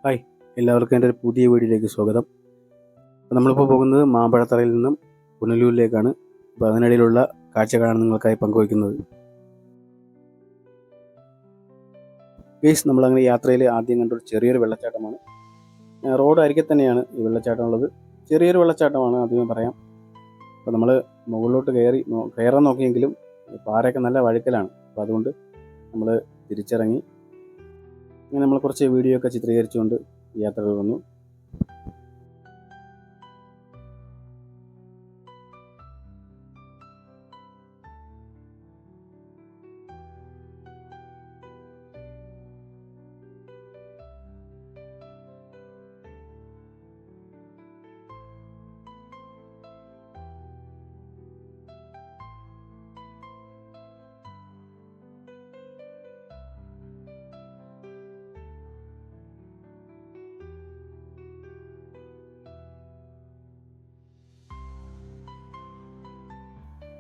Hi, എല്ലാവർക്കും എൻ്റെ ഒരു പുതിയ വീഡിയോയിലേക്ക് സ്വാഗതം. അപ്പോൾ നമ്മളിപ്പോൾ പോകുന്നത് മാമ്പഴത്തറയിൽ നിന്നും പുനലൂരിലേക്കാണ്. അപ്പോൾ അതിനിടയിലുള്ള കാഴ്ചകളാണ് നിങ്ങൾക്കായി പങ്കുവയ്ക്കുന്നത്. ഗൈസ്, നമ്മളങ്ങനെ യാത്രയിൽ ആദ്യം കണ്ടൊരു ചെറിയൊരു വെള്ളച്ചാട്ടമാണ്. റോഡ് അരികെ തന്നെയാണ് ഈ വെള്ളച്ചാട്ടം ഉള്ളത്. ചെറിയൊരു വെള്ളച്ചാട്ടമാണ് ആദ്യമേ പറയാം. അപ്പോൾ നമ്മൾ മുകളിലോട്ട് കയറാൻ നോക്കിയെങ്കിലും പാറയൊക്കെ നല്ല വഴുക്കലാണ്. അപ്പോൾ അതുകൊണ്ട് നമ്മൾ തിരിച്ചിറങ്ങി അങ്ങനെ നമ്മൾ കുറച്ച് വീഡിയോ ഒക്കെ ചിത്രീകരിച്ചുകൊണ്ട് യാത്രകൾ വന്നു.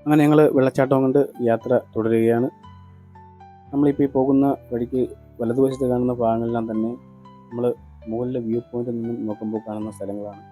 അങ്ങനെ ഞങ്ങൾ വെള്ളച്ചാട്ടം കൊണ്ട് യാത്ര തുടരുകയാണ്. നമ്മളിപ്പോൾ ഈ പോകുന്ന വഴിക്ക് വലതുവശത്ത് കാണുന്ന ഭാഗങ്ങളെല്ലാം തന്നെ നമ്മൾ മുകളിലെ വ്യൂ പോയിന്റിൽ നിന്നും നോക്കുമ്പോൾ കാണുന്ന സ്ഥലങ്ങളാണ്.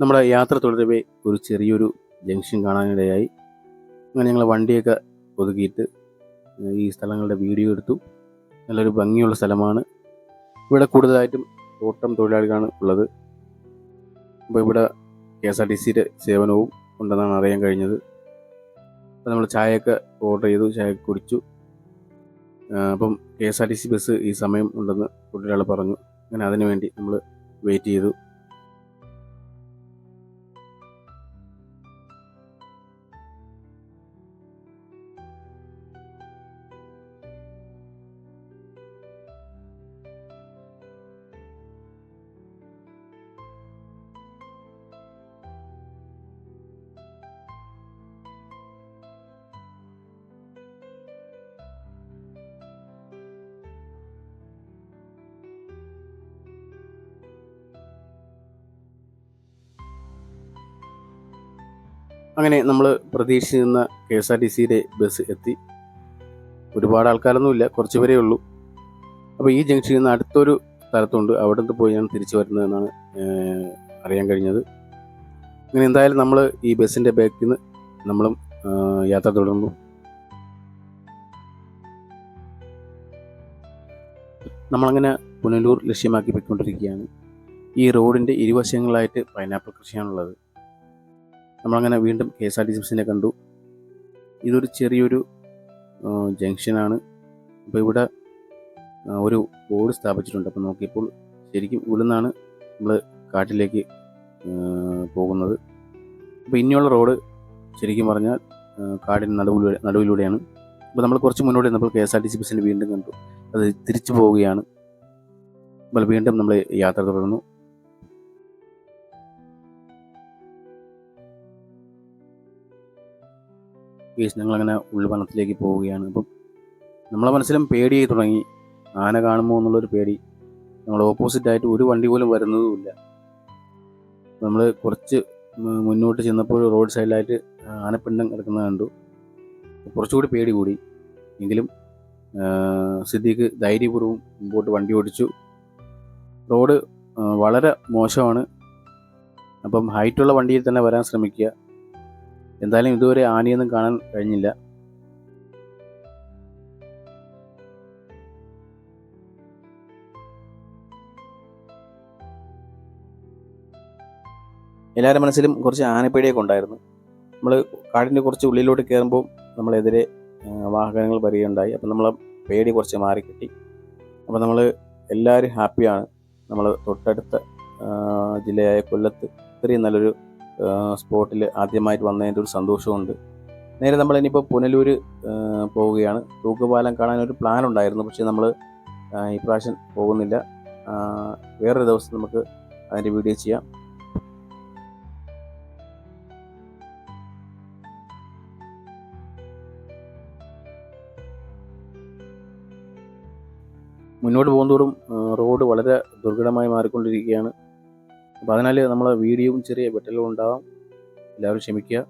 നമ്മുടെ യാത്ര തുടരവേ ഒരു ചെറിയൊരു ജംഗ്ഷൻ കാണാനിടയായി. അങ്ങനെ ഞങ്ങൾ വണ്ടിയൊക്കെ ഒതുക്കിയിട്ട് ഈ സ്ഥലങ്ങളുടെ വീഡിയോ എടുത്തു. നല്ലൊരു ഭംഗിയുള്ള സ്ഥലമാണ്. ഇവിടെ കൂടുതലായിട്ടും തോട്ടം തൊഴിലാളികളാണ് ഉള്ളത്. അപ്പോൾ ഇവിടെ KSRTCയുടെ സേവനവും ഉണ്ടെന്നാണ് അറിയാൻ കഴിഞ്ഞത്. അപ്പോൾ നമ്മൾ ചായയൊക്കെ ഓർഡർ ചെയ്തു, ചായ കുടിച്ചു. അപ്പം KSRTC ബസ് ഈ സമയം ഉണ്ടെന്ന് തൊഴിലാളി പറഞ്ഞു. അങ്ങനെ അതിനു വേണ്ടി നമ്മൾ വെയിറ്റ് ചെയ്തു. അങ്ങനെ നമ്മൾ പ്രതീക്ഷിച്ചിരുന്ന KSRTCയുടെ ബസ് എത്തി. ഒരുപാട് ആൾക്കാരൊന്നുമില്ല, കുറച്ച് പേരേ ഉള്ളൂ. അപ്പോൾ ഈ ജംഗ്ഷനിൽ നിന്ന് അടുത്തൊരു സ്ഥലത്തുണ്ട്, അവിടെ നിന്ന് പോയാണ് തിരിച്ചു വരുന്നതെന്നാണ് അറിയാൻ കഴിഞ്ഞത്. അങ്ങനെ എന്തായാലും നമ്മൾ ഈ ബസ്സിൻ്റെ ബാക്കിൽ നിന്ന് നമ്മളും യാത്ര തുടർന്നു. നമ്മളങ്ങനെ പുനലൂർ ലക്ഷ്യമാക്കി പോയിക്കൊണ്ടിരിക്കുകയാണ്. ഈ റോഡിൻ്റെ ഇരുവശങ്ങളായിട്ട് പൈനാപ്പിൾ കൃഷിയാണുള്ളത്. നമ്മളങ്ങനെ വീണ്ടും KSRTC ബസ്സിനെ കണ്ടു. ഇതൊരു ചെറിയൊരു ജംഗ്ഷനാണ്. അപ്പോൾ ഇവിടെ ഒരു ബോർഡ് സ്ഥാപിച്ചിട്ടുണ്ട്. അപ്പോൾ നോക്കിയപ്പോൾ ശരിക്കും ഇവിടെ നിന്നാണ് നമ്മൾ കാട്ടിലേക്ക് പോകുന്നത്. അപ്പോൾ ഇനിയുള്ള റോഡ് ശരിക്കും പറഞ്ഞാൽ കാടിന് നടുവിലൂടെയാണ്. അപ്പോൾ നമ്മൾ കുറച്ച് മുന്നോട്ട് നമ്മൾ KSRTC ബസ്സിനെ വീണ്ടും കണ്ടു. അത് തിരിച്ചു പോവുകയാണ്. അപ്പോൾ വീണ്ടും നമ്മൾ യാത്ര തുടർന്നു. ഞങ്ങളങ്ങനെ ഉൾവനത്തിലേക്ക് പോവുകയാണ്. അപ്പം നമ്മളെ മനസ്സിലും പേടിയായി തുടങ്ങി. ആന കാണുമോ എന്നുള്ളൊരു പേടി. നമ്മൾ ഓപ്പോസിറ്റായിട്ട് ഒരു വണ്ടി പോലും വരുന്നതുമില്ല. നമ്മൾ കുറച്ച് മുന്നോട്ട് ചെന്നപ്പോൾ റോഡ് സൈഡിലായിട്ട് ആനപ്പിണ്ടം കിടക്കുന്നത് കണ്ടു. കുറച്ചുകൂടി പേടി കൂടി. എങ്കിലും സിദ്ദീഖ് ധൈര്യപൂർവ്വം മുമ്പോട്ട് വണ്ടി ഓടിച്ചു. റോഡ് വളരെ മോശമാണ്. അപ്പം ഹൈറ്റുള്ള വണ്ടിയിൽ തന്നെ വരാൻ ശ്രമിക്കുക. എന്തായാലും ഇതുവരെ ആനയൊന്നും കാണാൻ കഴിഞ്ഞില്ല. എല്ലാവരുടെ മനസ്സിലും കുറച്ച് ആനപ്പേടിയൊക്കെ ഉണ്ടായിരുന്നു. നമ്മൾ കാടിൻ്റെ കുറച്ച് ഉള്ളിലോട്ട് കയറുമ്പോൾ നമ്മളെതിരെ വാഹനങ്ങൾ വരികയുണ്ടായി. അപ്പം നമ്മളെ പേടി കുറച്ച് മാറിക്കിട്ടി. അപ്പോൾ നമ്മൾ എല്ലാവരും ഹാപ്പിയാണ്. നമ്മൾ തൊട്ടടുത്ത ജില്ലയായ കൊല്ലത്ത് ഇത്രയും നല്ലൊരു സ്പോട്ടിൽ ആദ്യമായിട്ട് വന്നതിൻ്റെ ഒരു സന്തോഷമുണ്ട്. നേരെ നമ്മൾ ഇനിയിപ്പോൾ പുനലൂർ പോവുകയാണ്. തൂക്കുപാലം കാണാനൊരു പ്ലാൻ ഉണ്ടായിരുന്നു, പക്ഷേ നമ്മൾ ഇപ്രാവശ്യം പോകുന്നില്ല. വേറൊരു ദിവസം നമുക്ക് അതിൻ്റെ വീഡിയോ ചെയ്യാം. മുന്നോട്ട് പോകുന്നതോറും റോഡ് വളരെ ദുർഘടമായി മാറിക്കൊണ്ടിരിക്കുകയാണ്. അപ്പോൾ അതിനാൽ നമ്മളെ വീഡിയോയും ചെറിയ വെട്ടലുകളും ഉണ്ടാവാം. എല്ലാവരും ക്ഷമിക്കുക.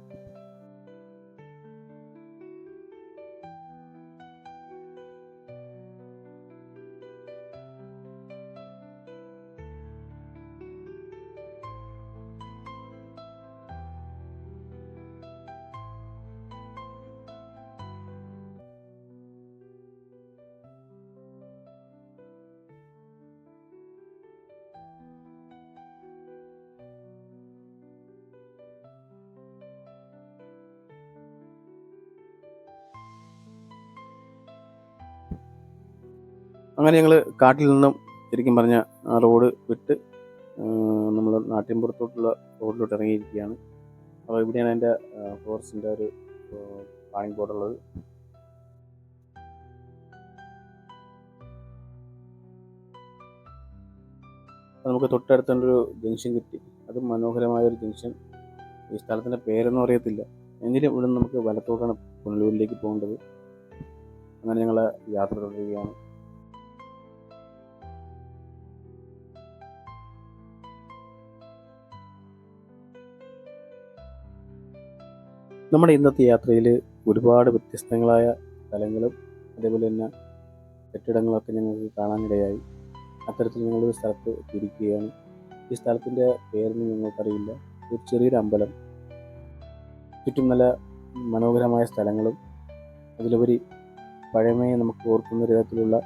അങ്ങനെ ഞങ്ങൾ കാട്ടിൽ നിന്നും ശരിക്കും പറഞ്ഞ ആ റോഡ് വിട്ട് നമ്മൾ നാട്ടിൻപുറത്തോട്ടുള്ള റോഡിലോട്ട് ഇറങ്ങിയിരിക്കുകയാണ്. അപ്പോൾ ഇവിടെയാണ് എൻ്റെ ഫോറസ്റ്റിൻ്റെ ഒരു പ്ലാനിങ് ബോർഡുള്ളത്. നമുക്ക് തൊട്ടടുത്തൊരു ജംഗ്ഷൻ കിട്ടി. അത് മനോഹരമായൊരു ജംഗ്ഷൻ. ഈ സ്ഥലത്തിൻ്റെ പേരൊന്നും അറിയത്തില്ല. എങ്കിലും ഇവിടെ നമുക്ക് വലത്തോട്ടാണ് പുനലൂരിലേക്ക് പോകേണ്ടത്. അങ്ങനെ ഞങ്ങൾ യാത്ര തുടരുകയാണ്. നമ്മുടെ ഇന്നത്തെ യാത്രയിൽ ഒരുപാട് വ്യത്യസ്തങ്ങളായ സ്ഥലങ്ങളും അതേപോലെ തന്നെ കെട്ടിടങ്ങളൊക്കെ ഞങ്ങൾക്ക് കാണാനിടയായി. അത്തരത്തിൽ ഞങ്ങളൊരു സ്ഥലത്ത് തിരിക്കുകയാണ്. ഈ സ്ഥലത്തിൻ്റെ പേരൊന്നും ഞങ്ങൾക്കറിയില്ല. ഒരു ചെറിയൊരു അമ്പലം, ചുറ്റും നല്ല മനോഹരമായ സ്ഥലങ്ങളും അതിലുപരി പഴമയെ നമുക്ക് ഓർക്കുന്ന തരത്തിലുള്ള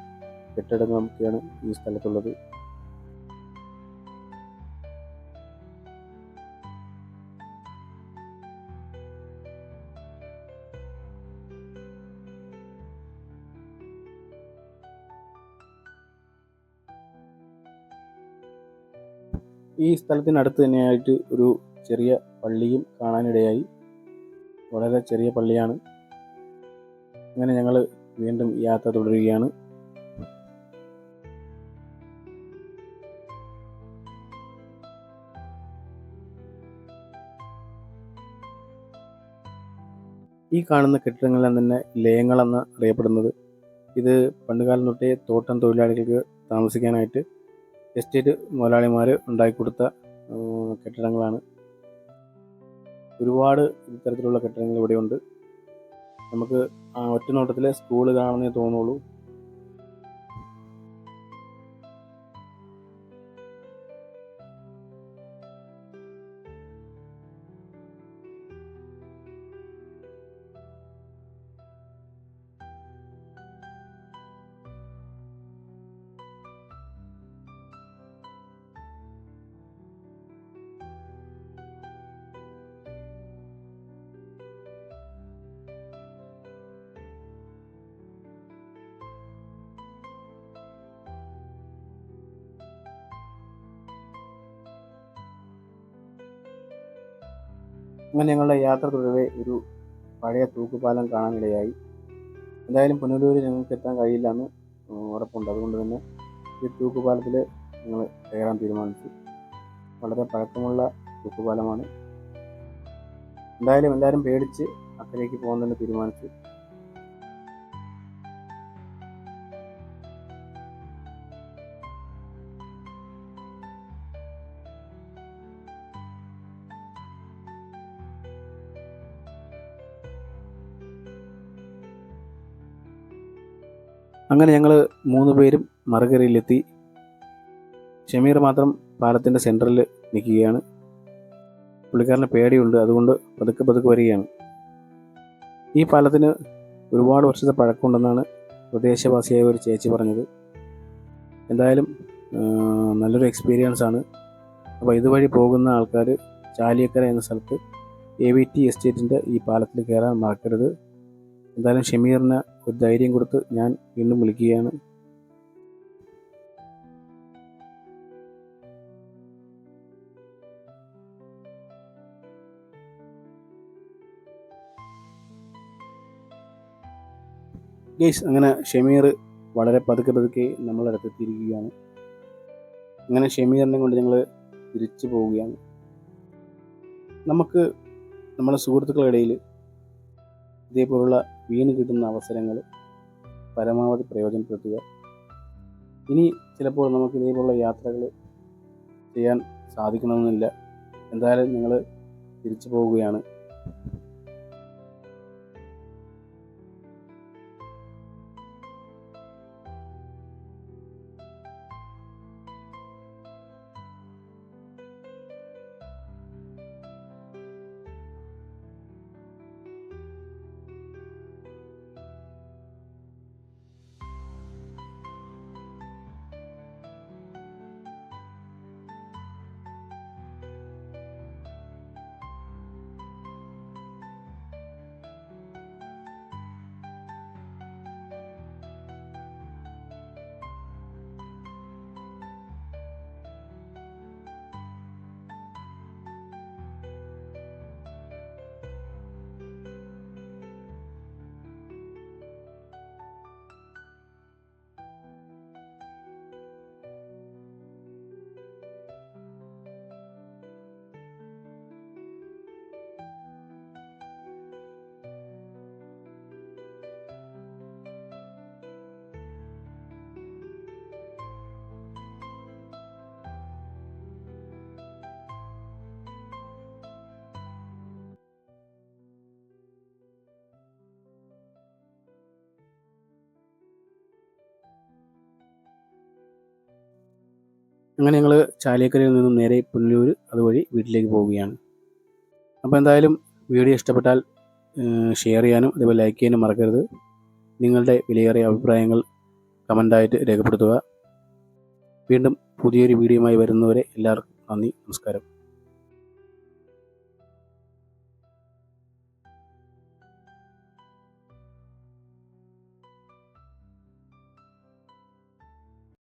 കെട്ടിടങ്ങളൊക്കെയാണ് ഈ സ്ഥലത്തുള്ളത്. ഈ സ്ഥലത്തിനടുത്ത് തന്നെയായിട്ട് ഒരു ചെറിയ പള്ളിയും കാണാനിടയായി. വളരെ ചെറിയ പള്ളിയാണ്. അങ്ങനെ ഞങ്ങൾ വീണ്ടും യാത്ര തുടരുകയാണ്. ഈ കാണുന്ന കെട്ടിടങ്ങളെല്ലാം തന്നെ ലയങ്ങളെന്ന് അറിയപ്പെടുന്നത്. ഇത് പണ്ടുകാലം തൊട്ടേ തോട്ടം തൊഴിലാളികൾക്ക് താമസിക്കാനായിട്ട് എസ്റ്റേറ്റ് മുതലാളിമാർ ഉണ്ടാക്കിക്കൊടുത്ത കെട്ടിടങ്ങളാണ്. ഒരുപാട് ഇത്തരത്തിലുള്ള കെട്ടിടങ്ങൾ ഇവിടെയുണ്ട്. നമുക്ക് ഒറ്റ നോട്ടത്തിൽ സ്കൂൾ കാണുന്നേ തോന്നുള്ളൂ. അങ്ങനെ ഞങ്ങളുടെ യാത്ര തുടരവേ ഒരു പഴയ തൂക്കുപാലം കാണാനിടയായി. എന്തായാലും പുനലൂർ ഞങ്ങൾക്ക് എത്താൻ കഴിയില്ല എന്ന് ഉറപ്പുണ്ട്. അതുകൊണ്ട് തന്നെ ഈ തൂക്കുപാലത്തിൽ ഞങ്ങൾ കയറാൻ തീരുമാനിച്ചു. വളരെ പഴക്കമുള്ള തൂക്കുപാലമാണ്. എന്തായാലും എല്ലാവരും പേടിച്ച് അക്കരയ്ക്ക് പോകാൻ തന്നെ തീരുമാനിച്ചു. അങ്ങനെ ഞങ്ങൾ 3 പേരും മറുകരയിലെത്തി. ഷമീർ മാത്രം പാലത്തിൻ്റെ സെൻറ്ററിൽ നിൽക്കുകയാണ്. പുള്ളിക്കാരന് പേടിയുണ്ട്, അതുകൊണ്ട് പതുക്കെ പതുക്കെ വരികയാണ്. ഈ പാലത്തിന് ഒരുപാട് വർഷത്തെ പഴക്കമുണ്ടെന്നാണ് പ്രദേശവാസിയായ ഒരു ചേച്ചി പറഞ്ഞത്. എന്തായാലും നല്ലൊരു എക്സ്പീരിയൻസ് ആണ്. അപ്പോൾ ഇതുവഴി പോകുന്ന ആൾക്കാർ ചാലിയക്കര എന്ന സ്ഥലത്ത് AVT എസ്റ്റേറ്റിൻ്റെ ഈ പാലത്തിൽ കയറാൻ മറക്കരുത്. എന്തായാലും ഷമീറിന് ഒരു ധൈര്യം കൊടുത്ത് ഞാൻ വീണ്ടും വിളിക്കുകയാണ്. ഗൈസ്, അങ്ങനെ ഷമീർ വളരെ പതുക്കെ പതുക്കെ നമ്മളടുത്തെത്തിയിരിക്കുകയാണ്. അങ്ങനെ ഷമീറിനെ കൊണ്ട് ഞങ്ങൾ തിരിച്ചു പോവുകയാണ്. നമുക്ക് നമ്മുടെ സുഹൃത്തുക്കളുടെ ഇടയിൽ ഇതേപോലുള്ള വീണ് കിട്ടുന്ന അവസരങ്ങൾ പരമാവധി പ്രയോജനപ്പെടുത്തുക. ഇനി ചിലപ്പോൾ നമുക്ക് ഇതേപോലുള്ള യാത്രകൾ ചെയ്യാൻ സാധിക്കണമെന്നില്ല. എന്തായാലും ഞങ്ങൾ തിരിച്ചു പോവുകയാണ്. അങ്ങനെ ഞങ്ങൾ ചാലിയക്കരയിൽ നിന്നും നേരെ പുനലൂർ അതുവഴി വീട്ടിലേക്ക് പോവുകയാണ്. അപ്പോൾ എന്തായാലും വീഡിയോ ഇഷ്ടപ്പെട്ടാൽ ഷെയർ ചെയ്യാനും അതുപോലെ ലൈക്ക് ചെയ്യാനും മറക്കരുത്. നിങ്ങളുടെ വിലയേറിയ അഭിപ്രായങ്ങൾ കമൻ്റായിട്ട് രേഖപ്പെടുത്തുക. വീണ്ടും പുതിയൊരു വീഡിയോയുമായി വരുന്നവരെ എല്ലാവർക്കും നന്ദി, നമസ്കാരം.